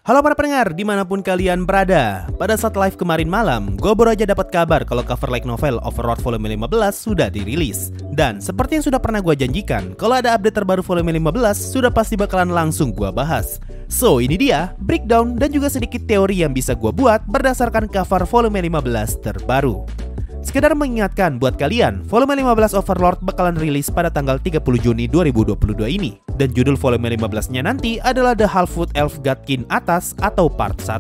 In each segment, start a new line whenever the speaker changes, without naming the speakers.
Halo para pendengar, dimanapun kalian berada. Pada saat live kemarin malam, gue baru aja dapat kabar kalau cover light novel Overlord volume 15 sudah dirilis. Dan seperti yang sudah pernah gue janjikan, kalau ada update terbaru volume 15, sudah pasti bakalan langsung gue bahas. So, ini dia, breakdown dan juga sedikit teori yang bisa gue buat berdasarkan cover volume 15 terbaru. Sekedar mengingatkan buat kalian, volume 15 Overlord bakalan rilis pada tanggal 30 Juni 2022 ini. Dan judul volume 15-nya nanti adalah The Half-Foot Elf Godkin Atas atau Part 1.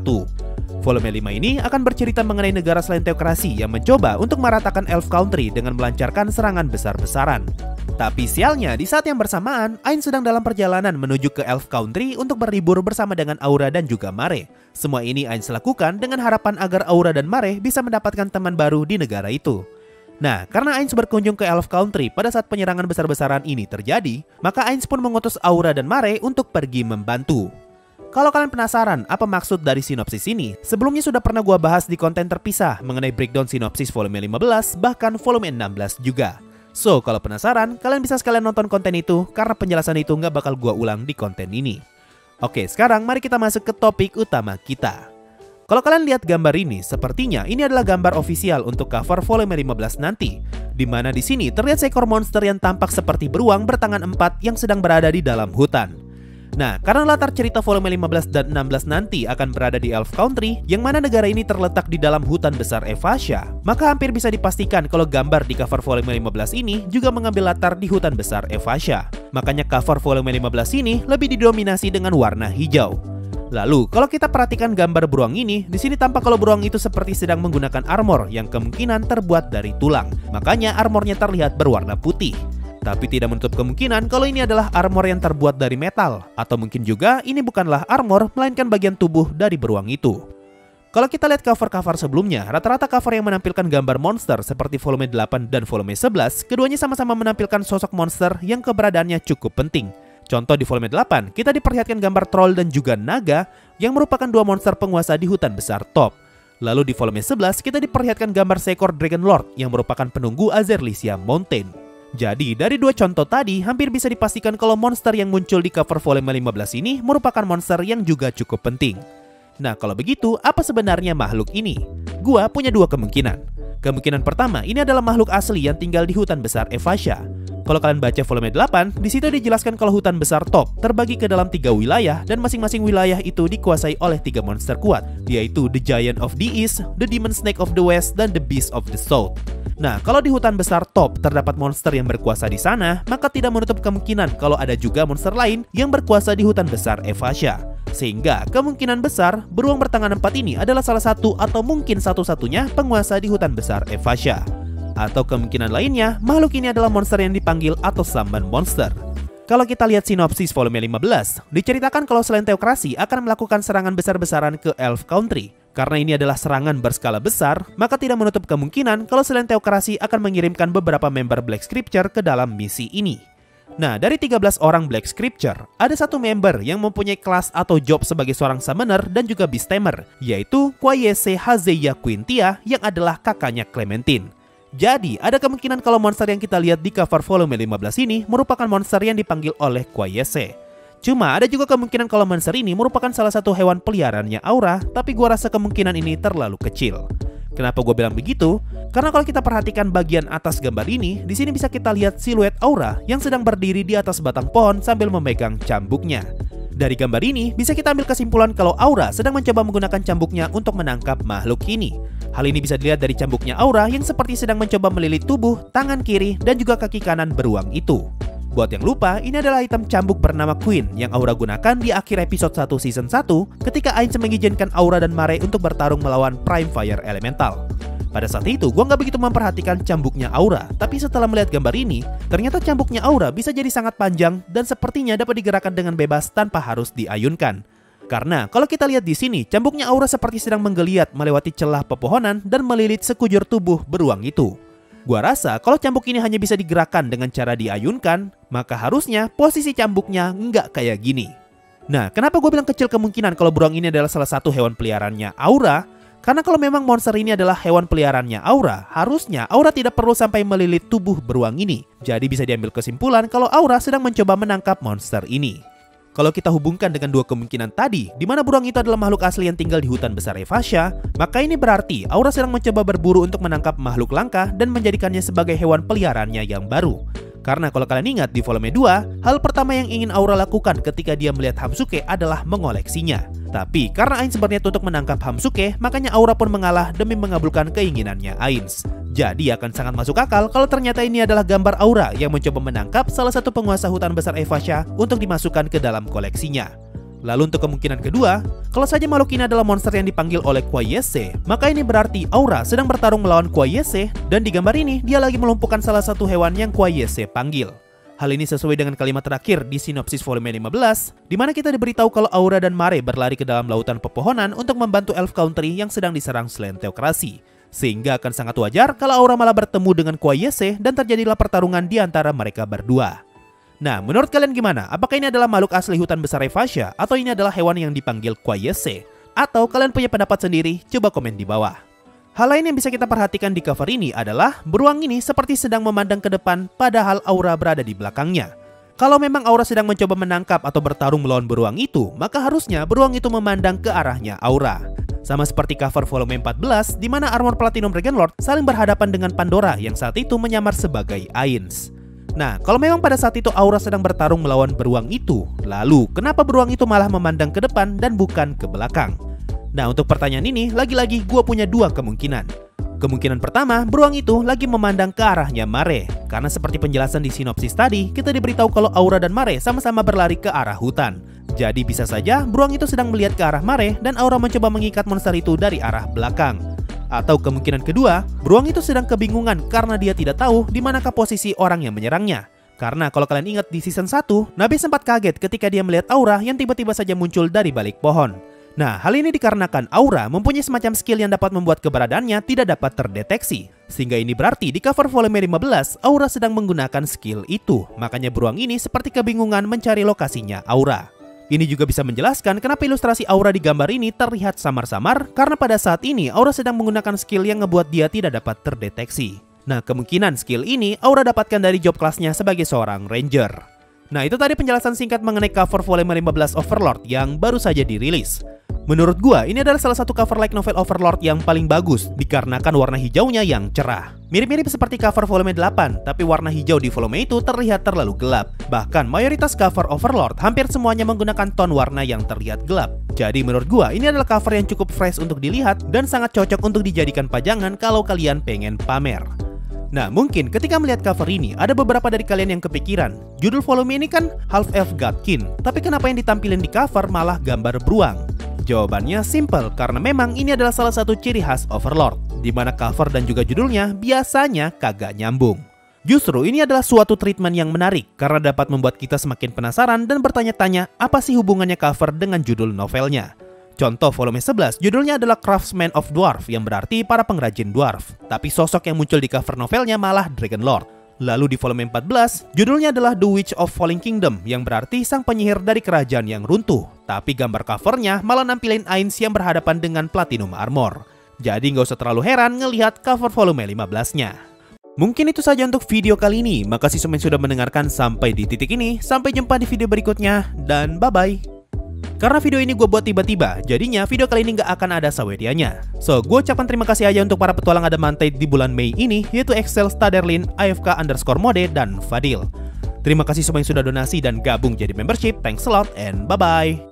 Volume 5 ini akan bercerita mengenai negara selain teokrasi yang mencoba untuk meratakan Elf Country dengan melancarkan serangan besar-besaran. Tapi sialnya, di saat yang bersamaan, Ain sedang dalam perjalanan menuju ke Elf Country untuk berlibur bersama dengan Aura dan juga Mare. Semua ini Ain lakukan dengan harapan agar Aura dan Mare bisa mendapatkan teman baru di negara itu. Nah, karena Ain berkunjung ke Elf Country pada saat penyerangan besar-besaran ini terjadi, maka Ain pun mengutus Aura dan Mare untuk pergi membantu. Kalau kalian penasaran apa maksud dari sinopsis ini, sebelumnya sudah pernah gua bahas di konten terpisah mengenai breakdown sinopsis volume 15, bahkan volume 16 juga. So, kalau penasaran, kalian bisa sekalian nonton konten itu karena penjelasan itu nggak bakal gua ulang di konten ini. Oke, sekarang mari kita masuk ke topik utama kita. Kalau kalian lihat gambar ini, sepertinya ini adalah gambar ofisial untuk cover volume 15 nanti, di mana di sini terlihat seekor monster yang tampak seperti beruang bertangan 4 yang sedang berada di dalam hutan. Nah, karena latar cerita volume 15 dan 16 nanti akan berada di Elf Country, yang mana negara ini terletak di dalam hutan besar Evasia, maka hampir bisa dipastikan kalau gambar di cover volume 15 ini juga mengambil latar di hutan besar Evasia. Makanya cover volume 15 ini lebih didominasi dengan warna hijau. Lalu, kalau kita perhatikan gambar beruang ini, di sini tampak kalau beruang itu seperti sedang menggunakan armor yang kemungkinan terbuat dari tulang. Makanya armornya terlihat berwarna putih. Tapi tidak menutup kemungkinan kalau ini adalah armor yang terbuat dari metal, atau mungkin juga ini bukanlah armor, melainkan bagian tubuh dari beruang itu. Kalau kita lihat cover-cover sebelumnya, rata-rata cover yang menampilkan gambar monster seperti volume 8 dan volume 11, keduanya sama-sama menampilkan sosok monster yang keberadaannya cukup penting. Contoh di volume 8, kita diperlihatkan gambar troll dan juga naga yang merupakan dua monster penguasa di hutan besar top. Lalu di volume 11, kita diperlihatkan gambar seekor Dragon Lord yang merupakan penunggu Azerlysia Mountain. Jadi, dari dua contoh tadi, hampir bisa dipastikan kalau monster yang muncul di cover volume 15 ini merupakan monster yang juga cukup penting. Nah, kalau begitu, apa sebenarnya makhluk ini? Gua punya dua kemungkinan. Kemungkinan pertama, ini adalah makhluk asli yang tinggal di hutan besar Evasia. Kalau kalian baca volume 8, di situ dijelaskan kalau hutan besar top terbagi ke dalam 3 wilayah dan masing-masing wilayah itu dikuasai oleh 3 monster kuat, yaitu The Giant of the East, The Demon Snake of the West, dan The Beast of the South. Nah, kalau di hutan besar top terdapat monster yang berkuasa di sana, maka tidak menutup kemungkinan kalau ada juga monster lain yang berkuasa di hutan besar Evasia. Sehingga kemungkinan besar beruang bertangan 4 ini adalah salah satu atau mungkin satu-satunya penguasa di hutan besar Evasia. Atau kemungkinan lainnya, makhluk ini adalah monster yang dipanggil atau summon monster. Kalau kita lihat sinopsis volume 15, diceritakan kalau selain teokrasi akan melakukan serangan besar-besaran ke Elf Country. Karena ini adalah serangan berskala besar, maka tidak menutup kemungkinan kalau selain teokrasi akan mengirimkan beberapa member Black Scripture ke dalam misi ini. Nah, dari 13 orang Black Scripture, ada satu member yang mempunyai kelas atau job sebagai seorang summoner dan juga beastamer, yaitu Kwayese Hazeya Quintia yang adalah kakaknya Clementine. Jadi, ada kemungkinan kalau monster yang kita lihat di cover volume 15 ini merupakan monster yang dipanggil oleh Kwayese. Cuma, ada juga kemungkinan kalau monster ini merupakan salah satu hewan peliharaannya Aura, tapi gua rasa kemungkinan ini terlalu kecil. Kenapa gue bilang begitu? Karena kalau kita perhatikan bagian atas gambar ini, di sini bisa kita lihat siluet Aura yang sedang berdiri di atas batang pohon sambil memegang cambuknya. Dari gambar ini, bisa kita ambil kesimpulan kalau Aura sedang mencoba menggunakan cambuknya untuk menangkap makhluk ini. Hal ini bisa dilihat dari cambuknya Aura yang seperti sedang mencoba melilit tubuh, tangan kiri, dan juga kaki kanan beruang itu. Buat yang lupa, ini adalah item cambuk bernama Queen yang Aura gunakan di akhir episode 1 season 1 ketika Ainz mengizinkan Aura dan Mare untuk bertarung melawan Prime Fire Elemental. Pada saat itu, gua nggak begitu memperhatikan cambuknya Aura, tapi setelah melihat gambar ini, ternyata cambuknya Aura bisa jadi sangat panjang dan sepertinya dapat digerakkan dengan bebas tanpa harus diayunkan. Karena kalau kita lihat di sini, cambuknya Aura seperti sedang menggeliat melewati celah pepohonan dan melilit sekujur tubuh beruang itu. Gua rasa kalau cambuk ini hanya bisa digerakkan dengan cara diayunkan, maka harusnya posisi cambuknya nggak kayak gini. Nah, kenapa gue bilang kecil kemungkinan kalau beruang ini adalah salah satu hewan peliharaannya Aura? Karena kalau memang monster ini adalah hewan peliharaannya Aura, harusnya Aura tidak perlu sampai melilit tubuh beruang ini. Jadi bisa diambil kesimpulan kalau Aura sedang mencoba menangkap monster ini. Kalau kita hubungkan dengan dua kemungkinan tadi, di mana beruang itu adalah makhluk asli yang tinggal di hutan besar Evasia, maka ini berarti Aura sedang mencoba berburu untuk menangkap makhluk langka dan menjadikannya sebagai hewan peliharaannya yang baru. Karena kalau kalian ingat di volume 2, hal pertama yang ingin Aura lakukan ketika dia melihat Hamsuke adalah mengoleksinya. Tapi karena Ainz berniat untuk menangkap Hamsuke, makanya Aura pun mengalah demi mengabulkan keinginannya Ainz. Jadi akan sangat masuk akal kalau ternyata ini adalah gambar Aura yang mencoba menangkap salah satu penguasa hutan besar Evasia untuk dimasukkan ke dalam koleksinya. Lalu untuk kemungkinan kedua, kalau saja makhluk ini adalah monster yang dipanggil oleh Kwayese, maka ini berarti Aura sedang bertarung melawan Kwayese, dan di gambar ini dia lagi melumpuhkan salah satu hewan yang Kwayese panggil. Hal ini sesuai dengan kalimat terakhir di sinopsis volume 15, di mana kita diberitahu kalau Aura dan Mare berlari ke dalam lautan pepohonan untuk membantu Elf Country yang sedang diserang selain teokrasi. Sehingga akan sangat wajar kalau Aura malah bertemu dengan Kwayese dan terjadilah pertarungan di antara mereka berdua. Nah, menurut kalian gimana? Apakah ini adalah makhluk asli hutan besar Evasia atau ini adalah hewan yang dipanggil Kwayese? Atau kalian punya pendapat sendiri? Coba komen di bawah. Hal lain yang bisa kita perhatikan di cover ini adalah beruang ini seperti sedang memandang ke depan padahal Aura berada di belakangnya. Kalau memang Aura sedang mencoba menangkap atau bertarung melawan beruang itu, maka harusnya beruang itu memandang ke arahnya Aura. Sama seperti cover volume 14 di mana armor Platinum Dragonlord saling berhadapan dengan Pandora yang saat itu menyamar sebagai Ainz. Nah, kalau memang pada saat itu Aura sedang bertarung melawan beruang itu, lalu kenapa beruang itu malah memandang ke depan dan bukan ke belakang? Nah, untuk pertanyaan ini, lagi-lagi gue punya dua kemungkinan. Kemungkinan pertama, beruang itu lagi memandang ke arahnya Mare. Karena seperti penjelasan di sinopsis tadi, kita diberitahu kalau Aura dan Mare sama-sama berlari ke arah hutan. Jadi bisa saja beruang itu sedang melihat ke arah Mare dan Aura mencoba mengikat monster itu dari arah belakang. Atau kemungkinan kedua, beruang itu sedang kebingungan karena dia tidak tahu di manakah posisi orang yang menyerangnya. Karena kalau kalian ingat di season 1, Nabe sempat kaget ketika dia melihat Aura yang tiba-tiba saja muncul dari balik pohon. Nah, hal ini dikarenakan Aura mempunyai semacam skill yang dapat membuat keberadaannya tidak dapat terdeteksi. Sehingga ini berarti di cover volume 15, Aura sedang menggunakan skill itu. Makanya beruang ini seperti kebingungan mencari lokasinya Aura. Ini juga bisa menjelaskan kenapa ilustrasi Aura di gambar ini terlihat samar-samar, karena pada saat ini Aura sedang menggunakan skill yang ngebuat dia tidak dapat terdeteksi. Nah, kemungkinan skill ini Aura dapatkan dari job kelasnya sebagai seorang ranger. Nah, itu tadi penjelasan singkat mengenai cover volume 15 Overlord yang baru saja dirilis. Menurut gua, ini adalah salah satu cover light novel Overlord yang paling bagus dikarenakan warna hijaunya yang cerah. Mirip-mirip seperti cover volume 8, tapi warna hijau di volume itu terlihat terlalu gelap. Bahkan mayoritas cover Overlord hampir semuanya menggunakan ton warna yang terlihat gelap. Jadi menurut gua, ini adalah cover yang cukup fresh untuk dilihat dan sangat cocok untuk dijadikan pajangan kalau kalian pengen pamer. Nah, mungkin ketika melihat cover ini, ada beberapa dari kalian yang kepikiran, judul volume ini kan Half-Elf Godkin, tapi kenapa yang ditampilin di cover malah gambar beruang? Jawabannya simple, karena memang ini adalah salah satu ciri khas Overlord, di mana cover dan juga judulnya biasanya kagak nyambung. Justru ini adalah suatu treatment yang menarik, karena dapat membuat kita semakin penasaran dan bertanya-tanya apa sih hubungannya cover dengan judul novelnya. Contoh volume 11, judulnya adalah Craftsman of Dwarf, yang berarti para pengrajin dwarf. Tapi sosok yang muncul di cover novelnya malah Dragonlord. Lalu di volume 14, judulnya adalah The Witch of Falling Kingdom, yang berarti sang penyihir dari kerajaan yang runtuh. Tapi gambar covernya malah nampilin Ainz yang berhadapan dengan Platinum Armor. Jadi nggak usah terlalu heran ngelihat cover volume 15-nya. Mungkin itu saja untuk video kali ini. Makasih semua yang sudah mendengarkan sampai di titik ini. Sampai jumpa di video berikutnya, dan bye-bye. Karena video ini gue buat tiba-tiba, jadinya video kali ini nggak akan ada sawedianya. So, gue ucapkan terima kasih aja untuk para petualang Adamantite di bulan Mei ini, yaitu Excel, Staderlin, AFK_Mode, dan Fadil. Terima kasih semua yang sudah donasi dan gabung jadi membership. Thanks a lot and bye-bye.